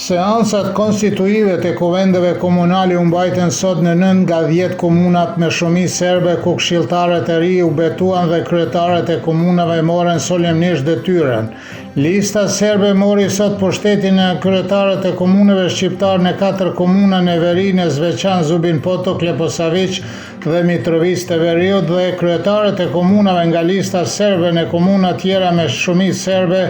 Seancat konstituive të kuvendeve komunale u mbajtën sot në 9 nga 10 komunat me shumicë serbe, ku këshilltarët e ri u betuan dhe kryetarët e komunave morën solemnisht detyrën. Lista serbe mori sot pushtetin e kryetarët e komunave shqiptar në 4 komuna në Verinë, Zveçan, Zubin Potok, Leposavić dhe Mitrovica të Veriut, dhe kryetarët e komunave nga lista serbe në komuna tjera me shumicë serbe,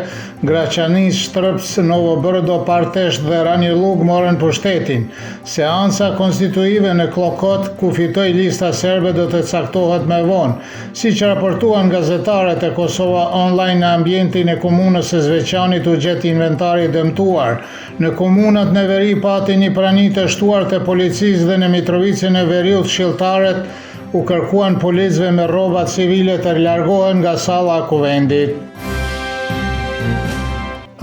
Graçanić, Shtrpës, Novo Brdo, Partesh dhe Ranilug morën pushtetin. Seanca konstituive në Klokot, ku fitoi lista serbe, do të caktohet më vonë. Siç raportuan gazetarët e Kosova Online, në ambientin e komunës së Zveçanit u gjet inventari dëmtuar. Në komunat në Veri pati një prani të shtuar të policisë dhe në Mitrovicën e Veriut këshilltarët u kërkuan policëve me rroba civile të largohen nga salla e kuvendit.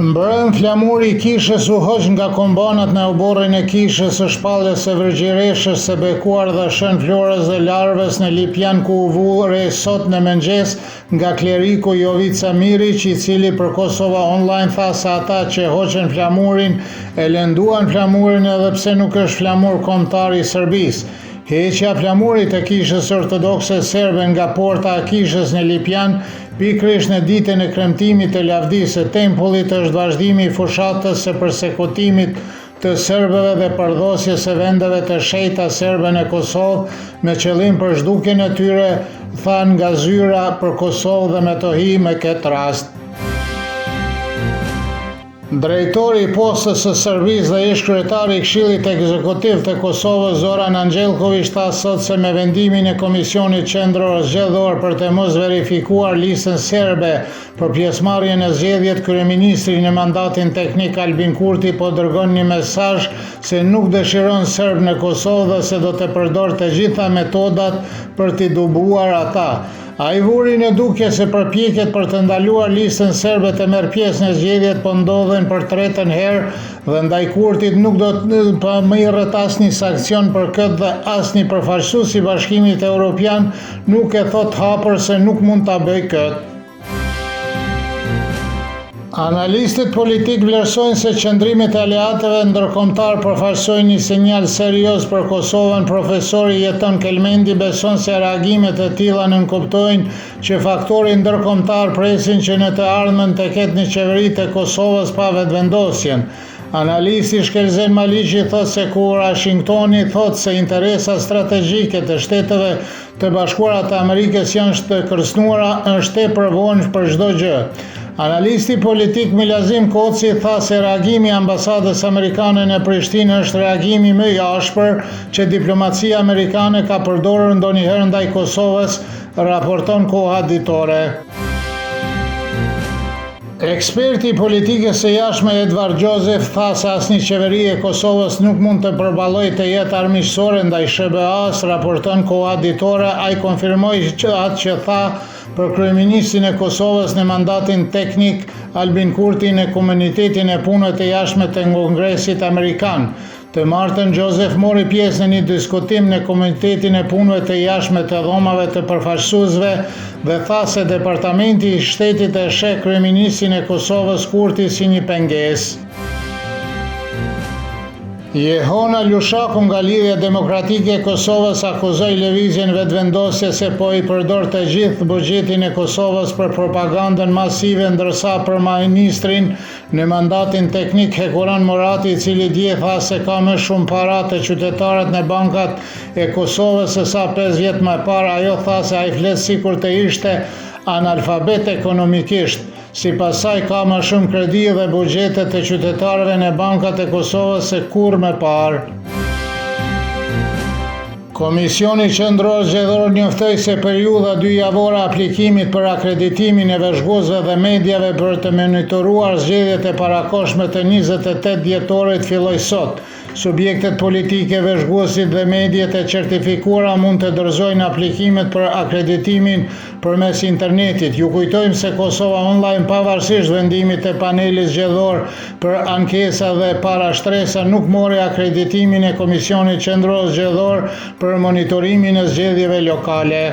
Mbrëm flamuri i kishës u hoq nga kombanat në oborrin e kishës së shpalljes së Vrgjireshës, së bekuar dhe Shën Florës dhe larves në Lipjan, ku u vu re sot në mëngjes nga kleriku Jovica Mirić, i cili për Kosova Online tha se ata që hoqën flamurin e lënduan flamurin edhe pse nuk është flamur kombëtar i Serbisë. Heqja flamurit të kishës ortodokse serbe nga porta e kishës në Lipjan, pikërisht në ditën e kremtimit të lavdisë së tempullit, është vazhdimi i fushatës së përsekutimit të serbëve dhe përdhosjes së vendeve të shenjta serbe në Kosovë me qëllim për zhdukjen e tyre, than nga zyra për Kosovë dhe Metohi me këtë rast. Drejtori i postës së Serbisë dhe ish kryetari i Këshillit Ekzekutiv të Kosovës, Zoran Anxhelković, tha sot se me vendimin e Komisionit Qendror Zgjedhor për të mos verifikuar listën serbe për pjesëmarrje në zgjedhjet, kryeministri në mandatin teknik Albin Kurti po dërgon një mesazh se nuk dëshiron serb në Kosovë dhe se do të përdor të gjitha metodat për t'i dubuar ata. Ai vuri në dukje se përpjekjet për të ndaluar listën serbe të merr pjesë në zgjedhjet po ndodhen për 3. herë dhe ndaj Kurtit nuk do të merret asnjë sankcion për këtë dhe asnjë përfaqësues i Bashkimit Evropian nuk e thot hapur se nuk mund ta bëjë këtë. Analistët politik vlerësojnë se qëndrimit e aleatëve ndërkombëtar përfaqësojnë një sinjal serioz për Kosovën. Profesori Jeton Kelmendi beson se reagimet e tilla nënkuptojnë që faktori ndërkombëtar presin që në të ardhmen të ketë një qeveri të Kosovës pa vetvendosjen. Analisti Shkelzen Maliqi thot se kur Washingtoni thot se interesat strategjike të Shteteve të Bashkuara të Amerikës janë të kërcënuara, është tepër vonë për çdo gjë. Analisti politik Milazim Koci tha se reagimi i ambasadës amerikane në Prishtinë është reagimi më i ashpër që diplomacia amerikane ka përdorur ndonjëherë ndaj Kosovës, raporton Koha Ditore. Eksperti i politikës së jashtme Edvard Joseph tha se asnjë qeveri e Kosovës nuk mund të përballojë të jetë armiqësore ndaj SBA-s, raporton Koha Ditore. Ai konfirmoi atë që tha për kryeministrin e Kosovës në mandatin teknik Albin Kurti në komunitetin e punëve të jashtme të Kongresit Amerikan. Të martën Joseph mori pjesë në një diskutim në komunitetin e punëve të jashtme të dhomave të përfaqësuesve dhe tha se Departamenti i Shtetit e sheh kryeministrin e Kosovës Kurti si një pengesë. Jehona Lushaku nga Lidhja Demokratike e Kosovës akuzoi lëvizjen vetvendosje se po i përdor të gjithë buxhetin e Kosovës për propagandën masive, ndërsa për ministrin në mandatin teknik Hekuran Murati, i cili dje tha se ka më shumë para të qytetarët në bankat e Kosovës se sa 5 vjet më parë, ajo tha se ai flet sikur të ishte analfabet ekonomikisht. Sipas saj ka më shumë kredi dhe buxhete të qytetarëve në bankat e Kosovës se kurrë më parë. Komisioni Qendror Zgjedhor njoftoi se periudha 2 javore aplikimit për akreditimin e vëzhguesve dhe mediave për të monitoruar zgjedhjet e parakohshme të 28 dhjetorit filloi sot. Subjektet politike, vëzhguesit dhe mediat e certifikuara mund të dorëzojnë aplikimet për akreditimin përmes internetit. Ju kujtojmë se Kosova Online, pavarësisht vendimit të panelit zgjedhor për ankesa dhe parashtresa, nuk mori akreditimin e Komisionit Qendror Zgjedhor për monitorimin e zgjedhjeve lokale.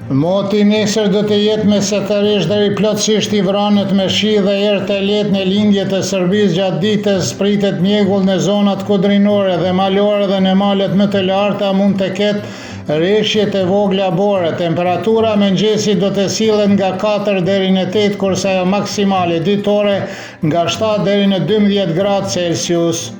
Moti nesër do të jetë mesatërisht deri plotësisht i vranët me shi dhe erë të lehtë në lindje të Serbisë gjatë ditës. Pritet mjegull në zonat kudrinore dhe malore dhe në malet më të larta mund të ketë rreshje të vogla bore. Temperatura mëngjesit do të sillet nga 4 deri në 8, kurse ajo maksimale ditore nga 7 deri në 12 gradë Celsius.